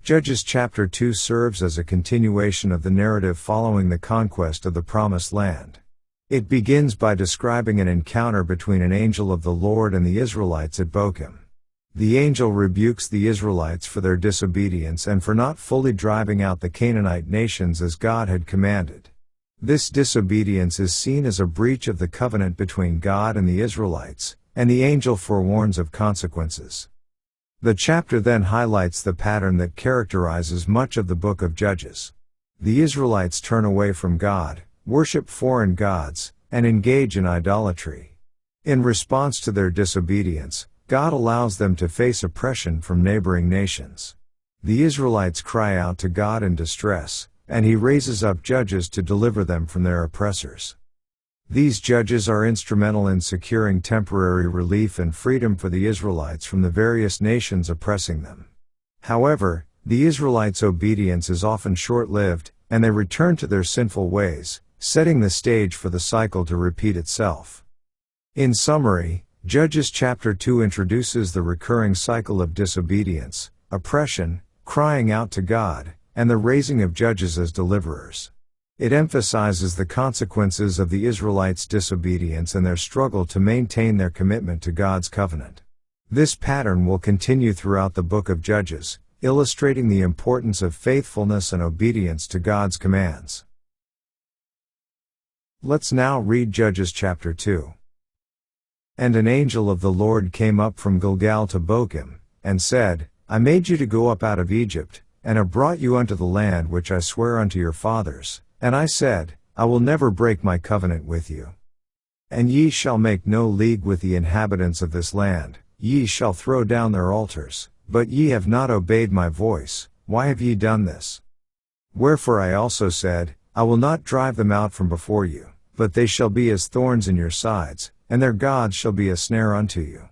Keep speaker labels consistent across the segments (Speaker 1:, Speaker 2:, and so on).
Speaker 1: Judges chapter 2 serves as a continuation of the narrative following the conquest of the Promised Land. It begins by describing an encounter between an angel of the Lord and the Israelites at Bochim. The angel rebukes the Israelites for their disobedience and for not fully driving out the Canaanite nations as God had commanded. This disobedience is seen as a breach of the covenant between God and the Israelites, and the angel forewarns of consequences. The chapter then highlights the pattern that characterizes much of the book of Judges. The Israelites turn away from God, worship foreign gods, and engage in idolatry. In response to their disobedience, God allows them to face oppression from neighboring nations. The Israelites cry out to God in distress, and He raises up judges to deliver them from their oppressors. These judges are instrumental in securing temporary relief and freedom for the Israelites from the various nations oppressing them. However, the Israelites' obedience is often short-lived, and they return to their sinful ways, setting the stage for the cycle to repeat itself. In summary, Judges chapter 2 introduces the recurring cycle of disobedience, oppression, crying out to God, and the raising of judges as deliverers. It emphasizes the consequences of the Israelites' disobedience and their struggle to maintain their commitment to God's covenant. This pattern will continue throughout the book of Judges, illustrating the importance of faithfulness and obedience to God's commands. Let's now read Judges chapter 2. And an angel of the Lord came up from Gilgal to Bochim, and said, I made you to go up out of Egypt, and have brought you unto the land which I sware unto your fathers. And I said, I will never break my covenant with you. And ye shall make no league with the inhabitants of this land, ye shall throw down their altars, but ye have not obeyed my voice. Why have ye done this? Wherefore I also said, I will not drive them out from before you, but they shall be as thorns in your sides, and their gods shall be a snare unto you.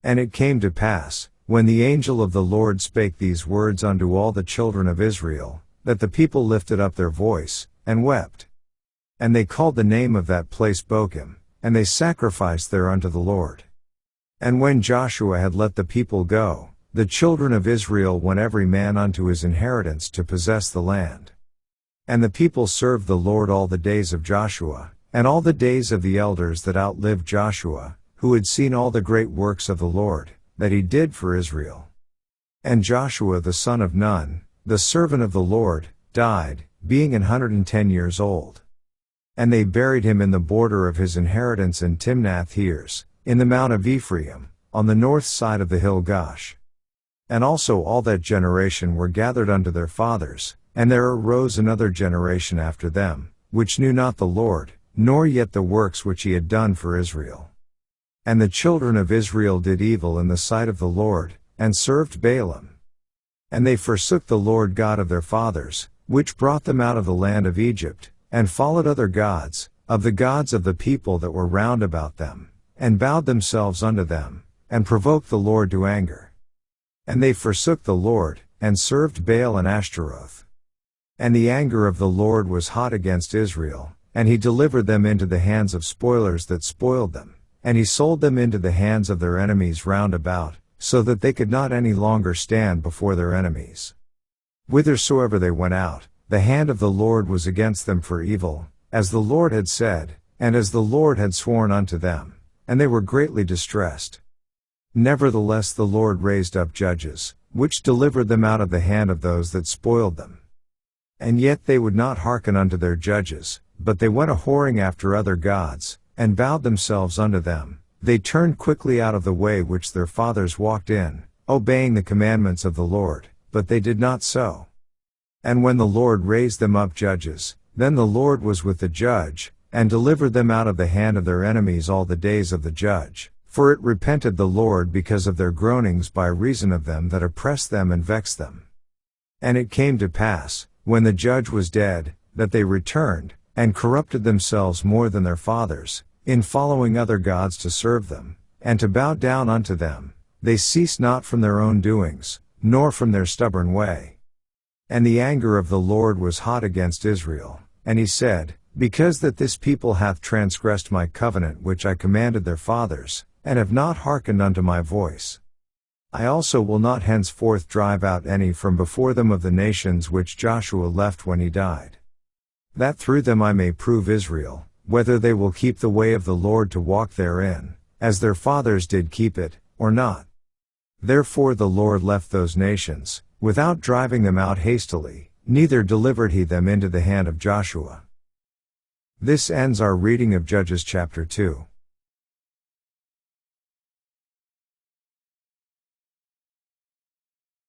Speaker 1: And it came to pass, when the angel of the Lord spake these words unto all the children of Israel, that the people lifted up their voice, and wept. And they called the name of that place Bochim, and they sacrificed there unto the Lord. And when Joshua had let the people go, the children of Israel went every man unto his inheritance to possess the land. And the people served the Lord all the days of Joshua, and all the days of the elders that outlived Joshua, who had seen all the great works of the Lord, that he did for Israel. And Joshua the son of Nun, the servant of the Lord, died, being 110 years old. And they buried him in the border of his inheritance in Timnath-Heres, in the mount of Ephraim, on the north side of the hill Gaash. And also all that generation were gathered unto their fathers, and there arose another generation after them, which knew not the Lord, nor yet the works which he had done for Israel. And the children of Israel did evil in the sight of the Lord, and served Baalim. And they forsook the Lord God of their fathers, which brought them out of the land of Egypt, and followed other gods, of the gods of the people that were round about them, and bowed themselves unto them, and provoked the Lord to anger. And they forsook the Lord, and served Baal and Ashtaroth. And the anger of the Lord was hot against Israel, and he delivered them into the hands of spoilers that spoiled them, and he sold them into the hands of their enemies round about, so that they could not any longer stand before their enemies. Whithersoever they went out, the hand of the Lord was against them for evil, as the Lord had said, and as the Lord had sworn unto them, and they were greatly distressed. Nevertheless the Lord raised up judges, which delivered them out of the hand of those that spoiled them. And yet they would not hearken unto their judges, but they went a-whoring after other gods, and bowed themselves unto them. They turned quickly out of the way which their fathers walked in, obeying the commandments of the Lord, but they did not so. And when the Lord raised them up judges, then the Lord was with the judge, and delivered them out of the hand of their enemies all the days of the judge, for it repented the Lord because of their groanings by reason of them that oppressed them and vexed them. And it came to pass, when the judge was dead, that they returned, and corrupted themselves more than their fathers, in following other gods to serve them, and to bow down unto them. They ceased not from their own doings, nor from their stubborn way. And the anger of the Lord was hot against Israel, and he said, Because that this people hath transgressed my covenant which I commanded their fathers, and have not hearkened unto my voice. I also will not henceforth drive out any from before them of the nations which Joshua left when he died. That through them I may prove Israel, whether they will keep the way of the Lord to walk therein, as their fathers did keep it, or not. Therefore the Lord left those nations, without driving them out hastily, neither delivered he them into the hand of Joshua. This ends our reading of Judges chapter 2.